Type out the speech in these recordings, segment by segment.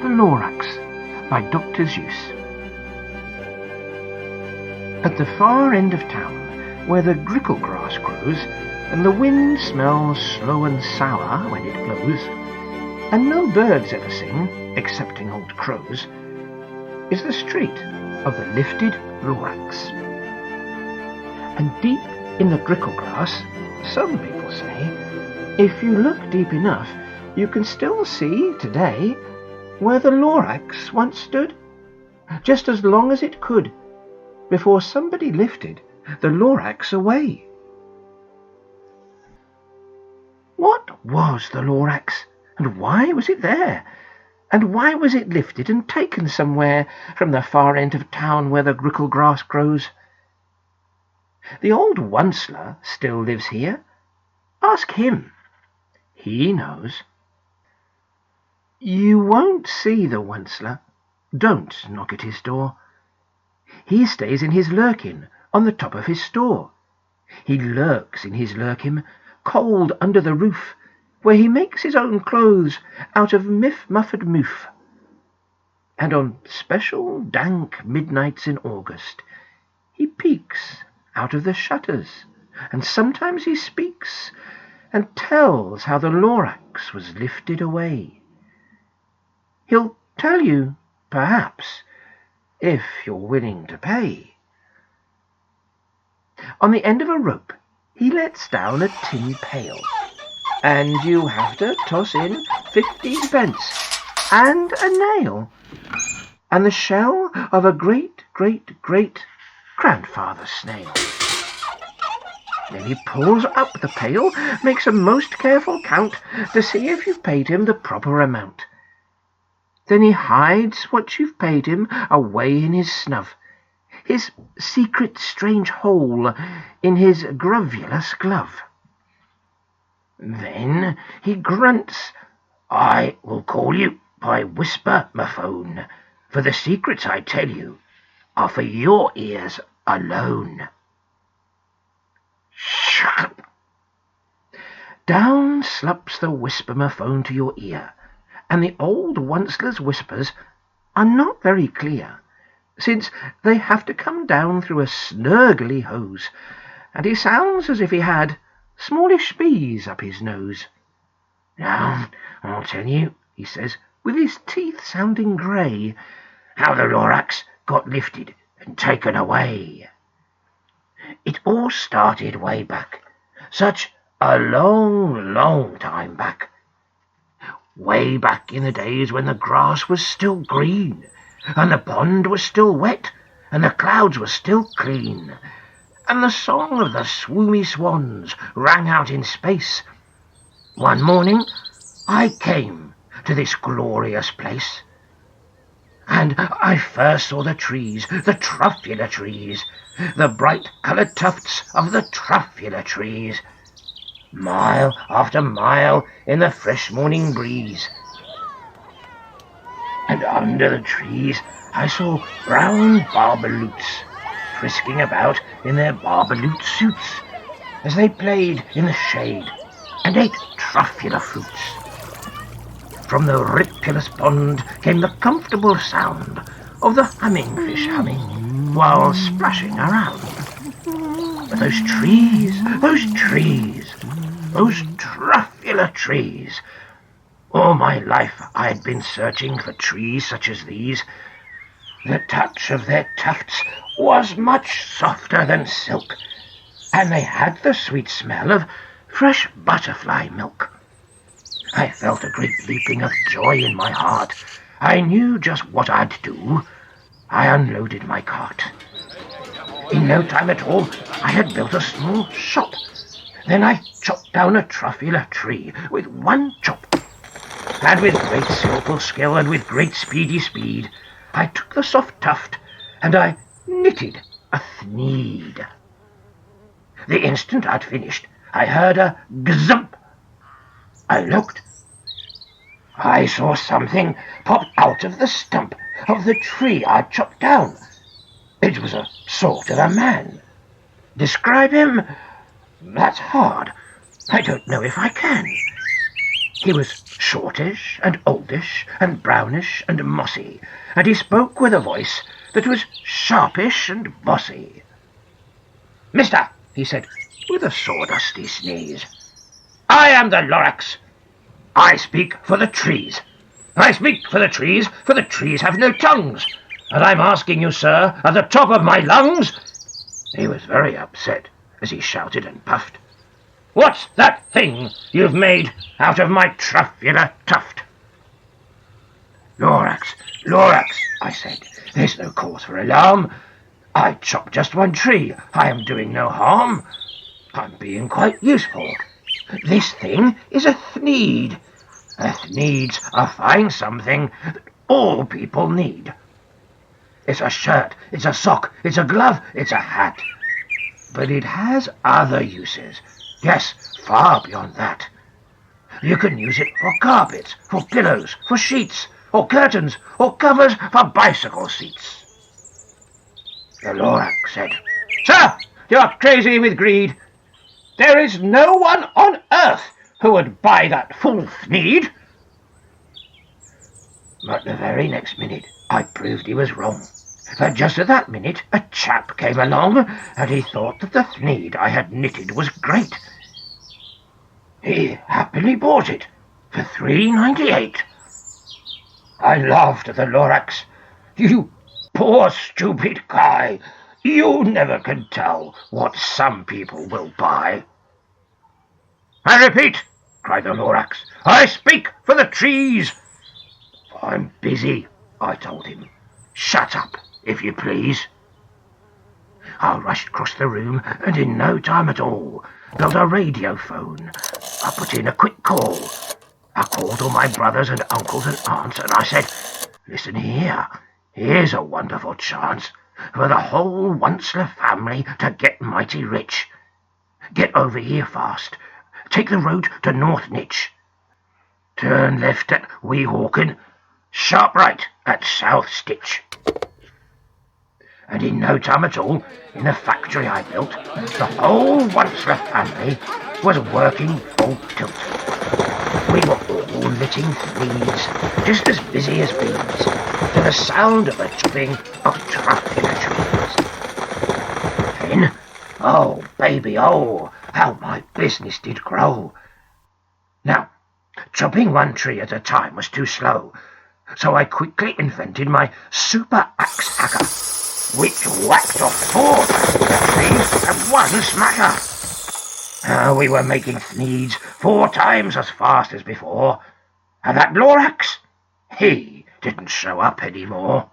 The Lorax by Dr Seuss. At the far end of town, where the grickle grass grows, and the wind smells slow and sour when it blows, and no birds ever sing, excepting old crows, is the street of the lifted Lorax. And deep in the grickle grass, some people say, if you look deep enough, you can still see today where the Lorax once stood, just as long as it could, before somebody lifted the Lorax away. What was the Lorax, and why was it there? And why was it lifted and taken somewhere from the far end of town where the grickle grass grows? The old Onceler still lives here. Ask him. He knows. You won't see the Onceler. Don't knock at his door. He stays in his lurkin on the top of his store. He lurks in his lurkin, cold under the roof, where he makes his own clothes out of muffed moof. And on special dank midnights in August, he peeks out of the shutters, and sometimes he speaks and tells how the Lorax was lifted away. He'll tell you, perhaps, if you're willing to pay. On the end of a rope, he lets down a tin pail, and you have to toss in 15 pence and a nail, and the shell of a great-great-great-grandfather snail. Then he pulls up the pail, makes a most careful count to see if you've paid him the proper amount. Then he hides what you've paid him away in his snub, his secret strange hole in his grovulous glove. Then he grunts, "I will call you by whisper my phone, for the secrets I tell you are for your ears alone." Shut! Down slops the whisper-my-phone to your ear, and the old Onceler's whispers are not very clear, since they have to come down through a snurgly hose, and he sounds as if he had smallish bees up his nose. "Now, I'll tell you," he says, with his teeth sounding grey, "how the Lorax got lifted and taken away. It all started way back, such a long, long time back. Way back in the days when the grass was still green, and the pond was still wet, and the clouds were still clean, and the song of the swoomy swans rang out in space. One morning I came to this glorious place, and I first saw the trees, the truffula trees, the bright-coloured tufts of the truffula trees, mile after mile in the fresh morning breeze. And under the trees I saw brown barbaloots frisking about in their barbaloot suits as they played in the shade and ate truffula fruits. From the ripulous pond came the comfortable sound of the humming-fish humming while splashing around. But those truffula trees! All my life I had been searching for trees such as these. The touch of their tufts was much softer than silk, and they had the sweet smell of fresh butterfly milk. I felt a great leaping of joy in my heart. I knew just what I'd do. I unloaded my cart. In no time at all, I had built a small shop. Then I chopped down a truffula tree with one chop. And with great skilful skill and with great speedy speed, I took the soft tuft and I knitted a thneed. The instant I'd finished, I heard a gzump. I looked. I saw something pop out of the stump of the tree I'd chopped down. It was a sort of a man. Describe him? That's hard. I don't know if I can. He was shortish and oldish and brownish and mossy, and he spoke with a voice that was sharpish and bossy. "Mister," he said, with a sawdusty sneeze, "I am the Lorax. I speak for the trees. I speak for the trees have no tongues, and I'm asking you, sir, at the top of my lungs—" He was very upset as he shouted and puffed. "What's that thing you've made out of my truffular tuft?" "Lorax, Lorax," I said. "There's no cause for alarm. I chopped just one tree. I am doing no harm. I'm being quite useful. This thing is a thneed. A thneed's a fine something that all people need. It's a shirt, it's a sock, it's a glove, it's a hat. But it has other uses. Yes, far beyond that. You can use it for carpets, for pillows, for sheets, or curtains, or covers for bicycle seats." The Lorax said, "Sir, you're crazy with greed. There is no one on earth who would buy that fool thneed." But the very next minute I proved he was wrong. For just at that minute a chap came along, and he thought that the thneed I had knitted was great. He happily bought it for $3.98. I laughed at the Lorax. "You poor stupid guy, you never can tell what some people will buy." "I repeat," cried the Lorax, "I speak for the trees." "I'm busy," I told him. "Shut up, if you please." I rushed across the room, and in no time at all built a radio phone. I put in a quick call. I called all my brothers and uncles and aunts, and I said, "Listen here, here's a wonderful chance for the whole Onceler family to get mighty rich. Get over here fast. Take the road to North Nitch. Turn left at Weehawken, sharp right at South Stitch." And in no time at all, in the factory I built, the whole Onceler family was working full tilt. We were all knitting threes, just as busy as bees, to the sound of the chopping of truffular trees. Then, oh baby, oh, how my business did grow. Now, chopping one tree at a time was too slow, so I quickly invented my super axe hacker, which whacked off 4 trees at one smacker. We were making thneeds 4 times as fast as before, and that Lorax, he didn't show up anymore.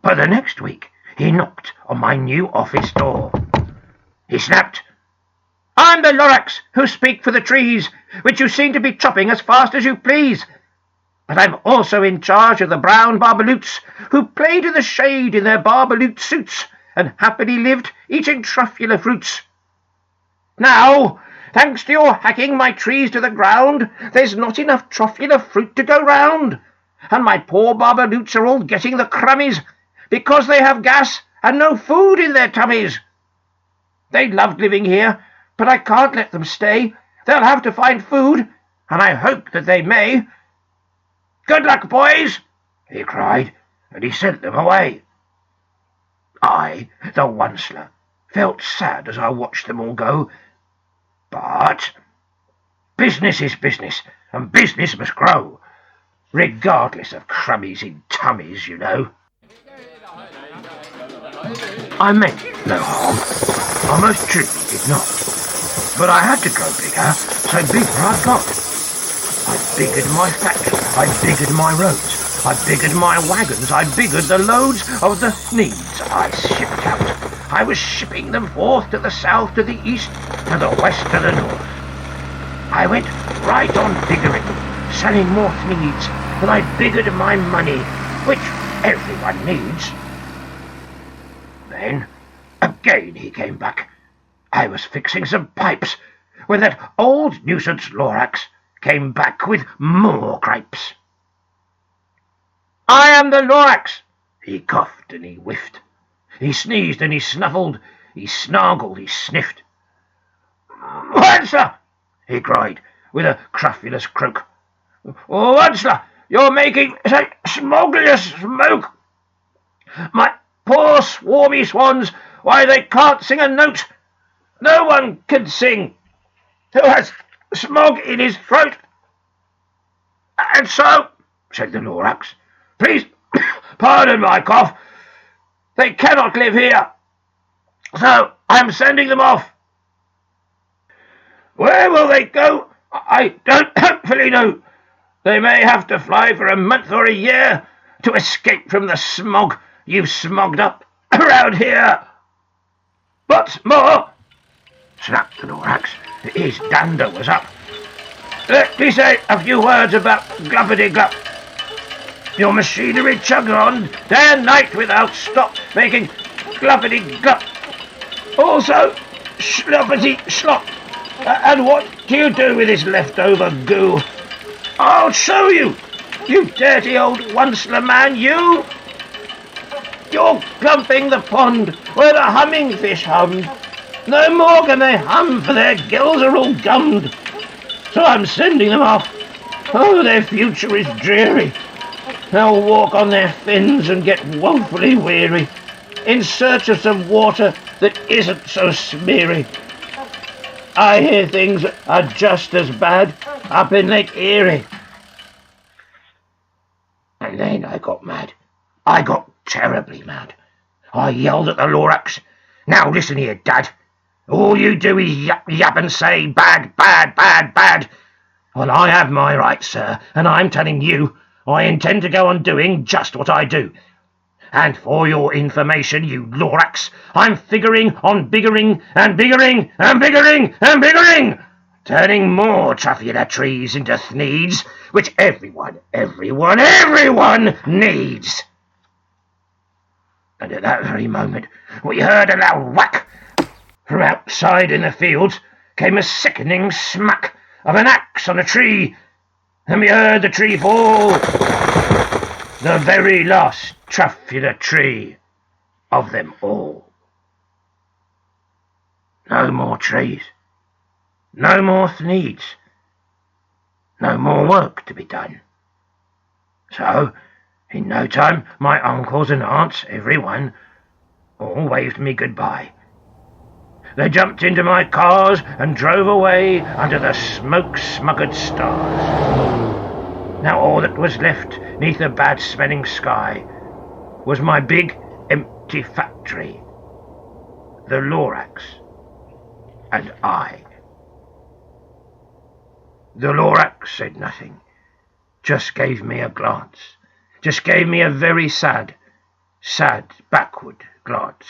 But the next week he knocked on my new office door. He snapped, "I'm the Lorax who speak for the trees, which you seem to be chopping as fast as you please. But I'm also in charge of the brown barbaloots, who played in the shade in their barbaloot suits, and happily lived eating truffular fruits. Now, thanks to your hacking my trees to the ground, there's not enough truffular fruit to go round, and my poor barbaloots are all getting the crummies, because they have gas and no food in their tummies. They loved living here, but I can't let them stay. They'll have to find food, and I hope that they may. Good luck, boys," he cried, and he sent them away. I, the Onceler, felt sad as I watched them all go. But business is business, and business must grow, regardless of crummies in tummies, you know. I meant no harm. I most truly did not. But I had to grow bigger, so bigger I got. I biggered my factory, I biggered my roads, I biggered my wagons, I biggered the loads of the thneeds I shipped out. I was shipping them forth to the south, to the east, to the west, to the north. I went right on biggering, selling more thneeds, and I biggered my money, which everyone needs. Then, again he came back. I was fixing some pipes, when that old nuisance Lorax came back with more gripes. "I am the Lorax," he coughed and he whiffed. He sneezed and he snuffled, he snargled, he sniffed. "Answer!" he cried. with a crufulous croak. "Oh, Onceler, you're making such smogulous smoke! My poor swarmy swans, why, they can't sing a note! No one can sing who has smog in his throat!" "And so," said the Lorax, "please pardon my cough, they cannot live here, so I am sending them off." "Where will they go? I don't hopefully know. They may have to fly for a month or a year to escape from the smog you've smogged up around here." "What's more," snapped the Lorax, his dander was up, "let me say a few words about Glubbity-Glup. Your machinery chugs on day and night without stop, making Glubbity-Glup. Also Sloppity-Slop. And what do you do with this leftover goo? I'll show you, you dirty old Onceler man, you! You're clumping the pond where the humming fish hummed. No more can they hum, for their gills are all gummed. So I'm sending them off. Oh, their future is dreary. They'll walk on their fins and get woefully weary, in search of some water that isn't so smeary. I hear things are just as bad up in Lake Erie." And then I got mad. I got terribly mad. I yelled at the Lorax, "Now listen here, Dad. All you do is yap and say bad, bad, bad, bad. Well, I have my rights, sir, and I'm telling you I intend to go on doing just what I do. And for your information, you Lorax, I'm figuring on biggering and biggering and biggering and biggering, turning more truffula trees into thneeds, which everyone needs." And at that very moment, we heard a loud whack. From outside in the fields came a sickening smack of an axe on a tree, and we heard the tree fall, the very last truffula tree of them all. No more trees, no more thneeds, no more work to be done. So, in no time, my uncles and aunts, every one, all waved me goodbye. They jumped into my cars and drove away under the smoke-smuggered stars. Now all that was left neath a bad-smelling sky was my big, empty factory, the Lorax, and I. The Lorax said nothing, just gave me a glance, just gave me a very sad, backward glance,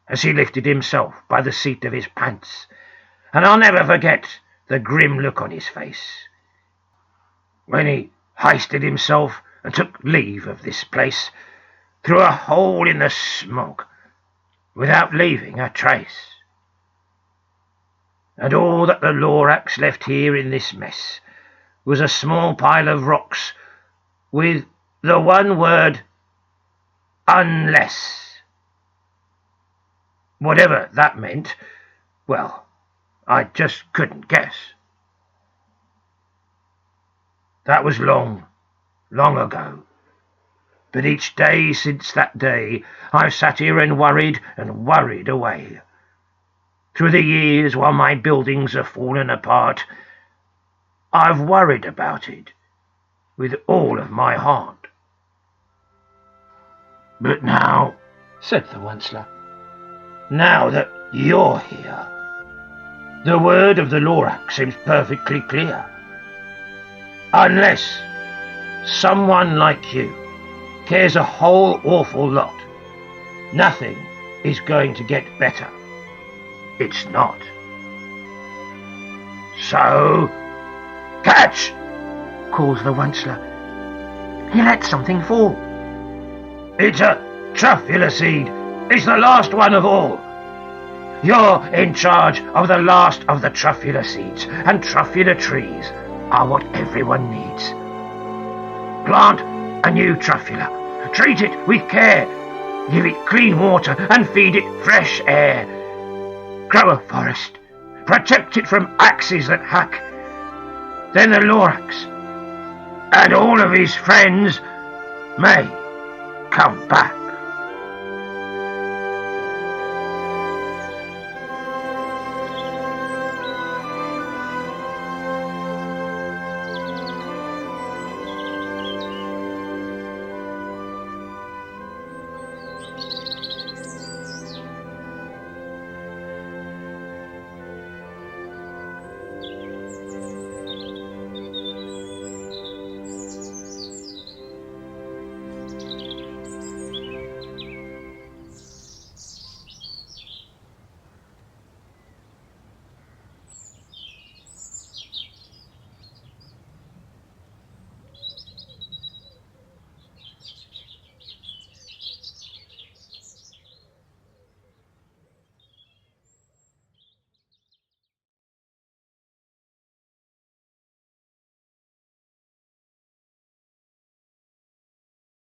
as he lifted himself by the seat of his pants, and I'll never forget the grim look on his face when he hoisted himself and took leave of this place through a hole in the smog without leaving a trace. And all that the Lorax left here in this mess was a small pile of rocks with the one word, unless. Whatever that meant, well, I just couldn't guess. That was long, long ago. But each day since that day, I've sat here and worried away. Through the years, while my buildings have fallen apart, I've worried about it with all of my heart. But now, said the Onceler, now that you're here, the word of the Lorax seems perfectly clear. Unless someone like you cares a whole awful lot, nothing is going to get better. It's not. So, catch! Calls the Onceler. He let something fall. It's a truffula seed. It's the last one of all. You're in charge of the last of the truffula seeds, and truffula trees are what everyone needs. Plant a new truffula. Treat it with care. Give it clean water and feed it fresh air. Grow a forest. Protect it from axes that hack. then the Lorax and all of his friends may come back.